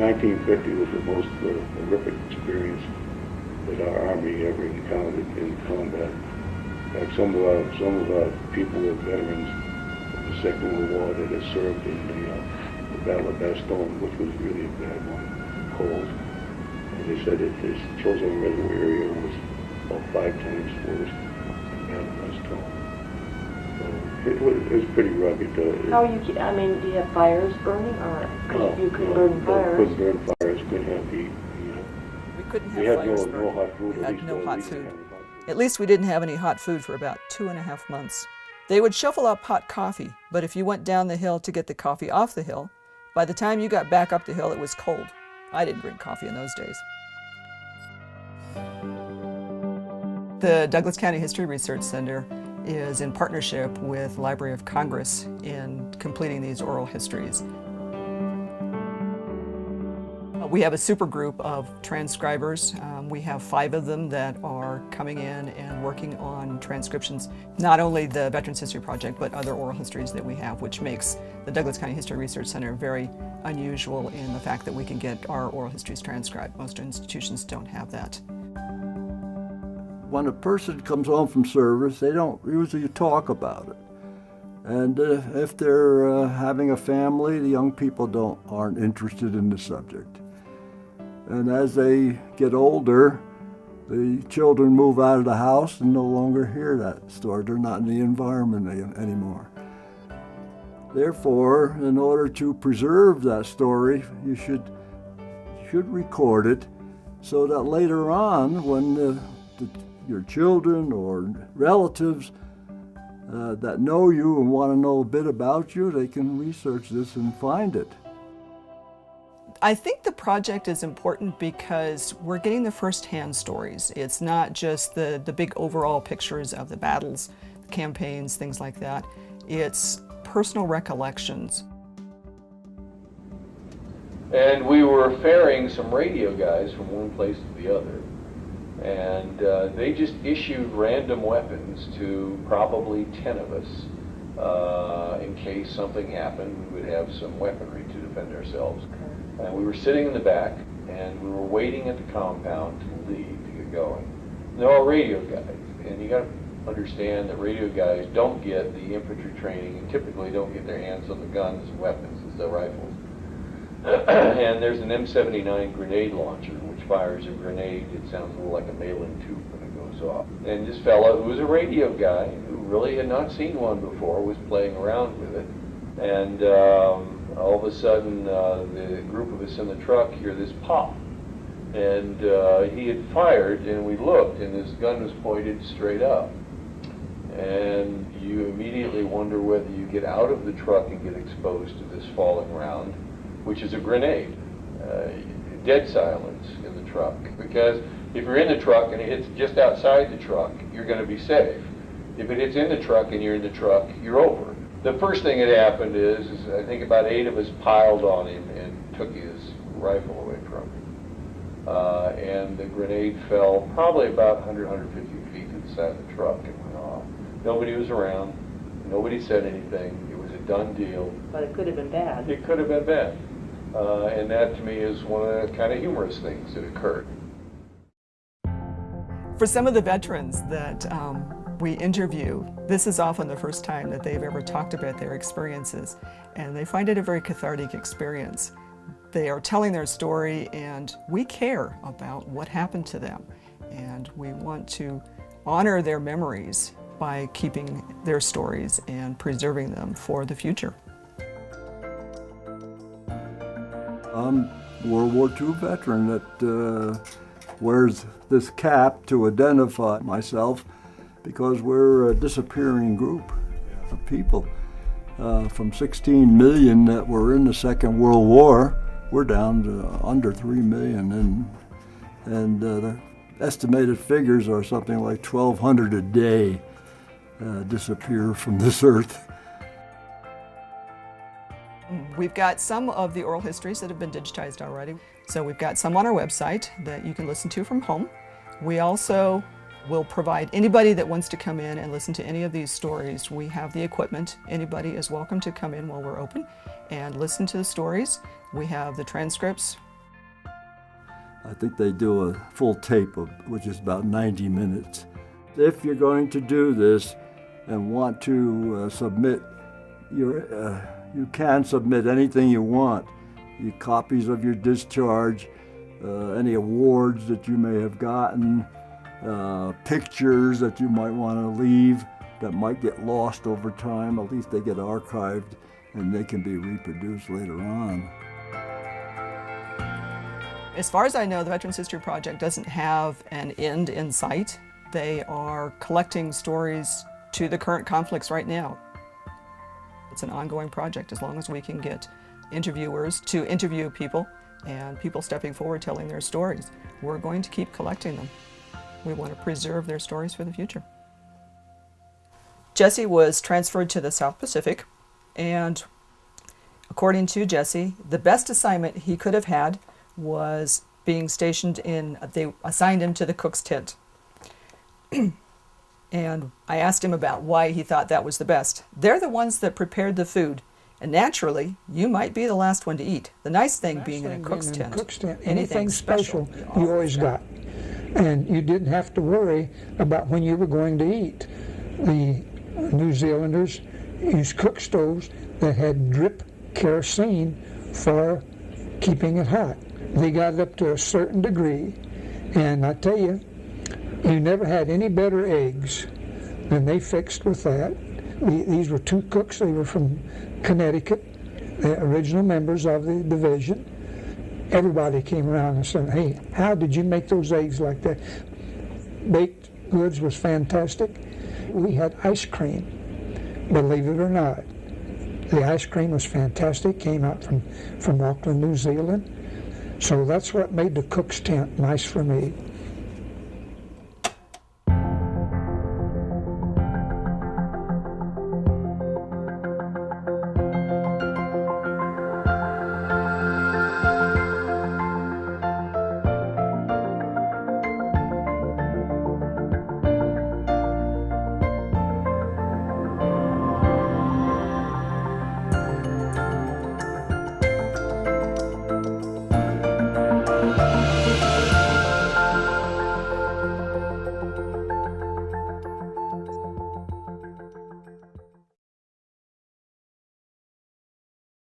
1950 was the most horrific experience that our Army ever encountered in combat. In fact, some of our people were veterans of the Second World War that had served in the Battle of Bastogne, which was really a bad one, cold. And they said that this Chosin Reservoir area was about 5 times worse than Battle of Bastogne. So it was pretty rugged. How you? I mean, do you have fires burning, or you couldn't burn fires? Couldn't burn fires. Couldn't have heat. We couldn't have We had fires no burning. hot food. We had no hot food. Hot food. At least we didn't have any hot food for about 2.5 months. They would shuffle up hot coffee, but if you went down the hill to get the coffee off the hill, by the time you got back up the hill, it was cold. I didn't drink coffee in those days. The Douglas County History Research Center is in partnership with the Library of Congress in completing these oral histories. We have a super group of transcribers. We have 5 of them that are coming in and working on transcriptions, not only the Veterans History Project, but other oral histories that we have, which makes the Douglas County History Research Center very unusual in the fact that we can get our oral histories transcribed. Most institutions don't have that. When a person comes home from service, they don't usually talk about it. And if they're having a family, the young people aren't interested in the subject. And as they get older, the children move out of the house and no longer hear that story. They're not in the environment anymore. Therefore, in order to preserve that story, you should record it so that later on, when your children or relatives that know you and want to know a bit about you, they can research this and find it. I think the project is important because we're getting the first-hand stories. It's not just the big overall pictures of the battles, the campaigns, things like that. It's personal recollections. And we were ferrying some radio guys from one place to the other. And they just issued random weapons to probably 10 of us. In case something happened, we would have some weaponry to defend ourselves. And we were sitting in the back, and we were waiting at the compound to leave to get going. And they're all radio guys, and you got to understand that radio guys don't get the infantry training and typically don't get their hands on the guns and weapons as the rifles. And there's an M79 grenade launcher, which fires a grenade. It sounds a little like a mail-in tube when it goes off. And this fellow, who was a radio guy, who really had not seen one before, was playing around with it. And all of a sudden, the group of us in the truck hear this pop. And he had fired, and we looked, and his gun was pointed straight up. And you immediately wonder whether you get out of the truck and get exposed to this falling round, which is a grenade. Dead silence in the truck, because if you're in the truck and it hits just outside the truck, you're going to be safe. If it hits in the truck and you're in the truck, you're over. The first thing that happened is I think about 8 of us piled on him and took his rifle away from him. And the grenade fell probably about 100, 150 feet to the side of the truck and went off. Nobody was around. Nobody said anything. It was a done deal. But it could have been bad. It could have been bad. And that to me is one of the kind of humorous things that occurred. For some of the veterans that we interview, this is often the first time that they've ever talked about their experiences, and they find it a very cathartic experience. They are telling their story, and we care about what happened to them, and we want to honor their memories by keeping their stories and preserving them for the future. I'm a World War II veteran that wears this cap to identify myself because we're a disappearing group of people. From 16 million that were in the Second World War, we're down to under 3 million, and the estimated figures are something like 1,200 a day disappear from this earth. We've got some of the oral histories that have been digitized already. So we've got some on our website that you can listen to from home. We also will provide anybody that wants to come in and listen to any of these stories. We have the equipment. Anybody is welcome to come in while we're open and listen to the stories. We have the transcripts I think they do a full tape, which is about 90 minutes. If you're going to do this and want to submit you can submit anything you want. Your copies of your discharge, any awards that you may have gotten, pictures that you might want to leave that might get lost over time. At least they get archived and they can be reproduced later on. As far as I know, the Veterans History Project doesn't have an end in sight. They are collecting stories to the current conflicts right now. It's an ongoing project as long as we can get interviewers to interview people and people stepping forward telling their stories. We're going to keep collecting them. We want to preserve their stories for the future. Jesse was transferred to the South Pacific, and according to Jesse, the best assignment he could have had was being stationed they assigned him to the cook's tent. And I asked him about why he thought that was the best. They're the ones that prepared the food, and naturally, you might be the last one to eat. The nice thing being in a cook's tent, anything special you always got. And you didn't have to worry about when you were going to eat. The New Zealanders used cook stoves that had drip kerosene for keeping it hot. They got it up to a certain degree, and I tell you, you never had any better eggs than they fixed with that. These were two cooks. They were from Connecticut, the original members of the division. Everybody came around and said, "Hey, how did you make those eggs like that?" Baked goods was fantastic. We had ice cream, believe it or not. The ice cream was fantastic, came out from Auckland, New Zealand. So that's what made the cook's tent nice for me.